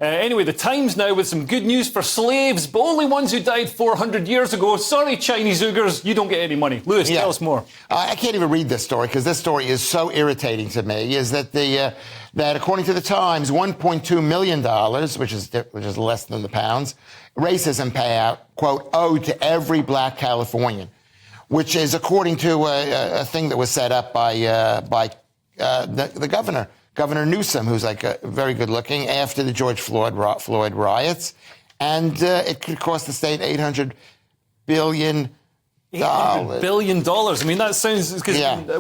Anyway, the Times now with some good news for slaves, but only ones who died 400 years ago. Sorry, Chinese Uyghurs, you don't get any money. Lewis, tell us more. I can't even read this story because this story is so irritating to me, is that that according to the Times, $1.2 million, which is less than the pounds, racism payout, quote, owed to every black Californian, which is according to a thing that was set up by the governor. Governor Newsom, who's very good looking, after the George Floyd riots. And it could cost the state $800 billion. $800 billion. I mean, that sounds...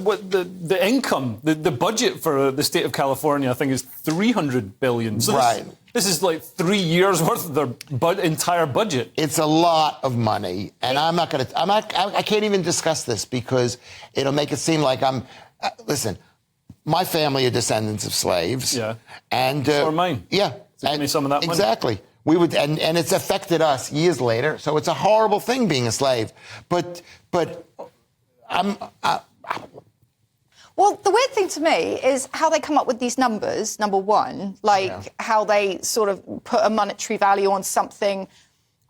What the income, the budget for the state of California, I think, is $300 billion. So this is like 3 years worth of their entire budget. It's a lot of money. And I can't even discuss this because it'll make it seem like listen, my family are descendants of slaves. Yeah. And so are mine. Yeah. So give me some of that money. Exactly. We would, and it's affected us years later. So it's a horrible thing being a slave. But well, the weird thing to me is how they come up with these numbers, number one, how they sort of put a monetary value on something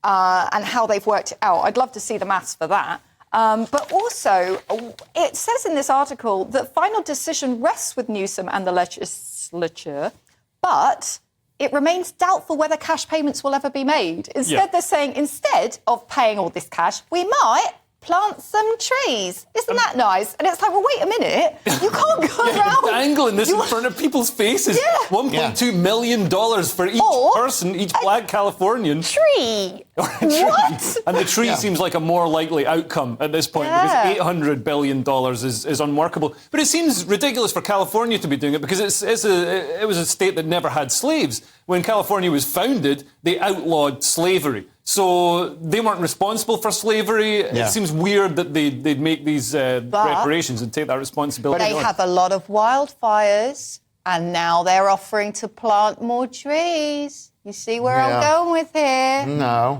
and how they've worked it out. I'd love to see the maths for that. But also, it says in this article that final decision rests with Newsom and the legislature, but it remains doubtful whether cash payments will ever be made. Instead, they're saying, instead of paying all this cash, we might plant some trees. Isn't that nice? And it's like, well, wait a minute. You can't go around... dangling this in front of people's faces. $1.2 million for each person, each black Californian. Tree. What? And the tree seems like a more likely outcome at this point because $800 billion is unworkable. But it seems ridiculous for California to be doing it because it was a state that never had slaves. When California was founded, they outlawed slavery. So they weren't responsible for slavery. It seems weird that they'd make these reparations and take that responsibility. They have a lot of wildfires, and now they're offering to plant more trees. You see where I'm going with here? No.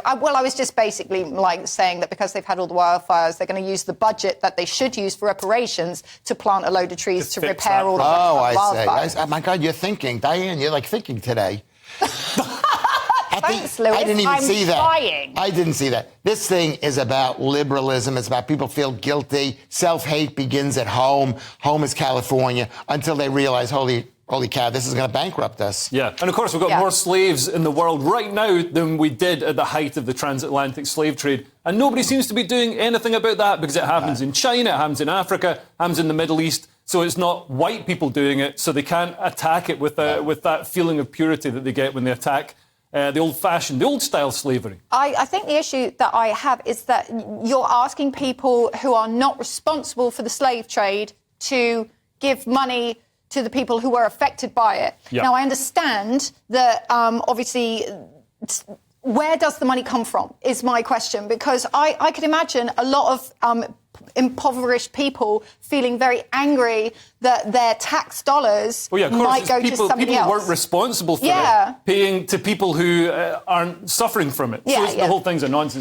I was just basically saying that because they've had all the wildfires, they're going to use the budget that they should use for reparations to plant a load of trees to repair all the wildfires. I see. Oh, my God, you're thinking. Diane, you're thinking today. Thanks, Lewis. I didn't even see that. Trying. I didn't see that. This thing is about liberalism. It's about people feel guilty. Self-hate begins at home. Home is California until they realize, holy cow, this is going to bankrupt us. Yeah, and of course we've got more slaves in the world right now than we did at the height of the transatlantic slave trade. And nobody seems to be doing anything about that because it happens in China, it happens in Africa, it happens in the Middle East. So it's not white people doing it, so they can't attack it with that feeling of purity that they get when they attack the old-fashioned, the old-style slavery. I think the issue that I have is that you're asking people who are not responsible for the slave trade to give money to the people who were affected by it. Now, I understand that, obviously, where does the money come from, is my question, because I could imagine a lot of impoverished people feeling very angry that their tax dollars might go to somebody else. People weren't responsible for it, paying to people who aren't suffering from it. So the whole thing's a nonsense.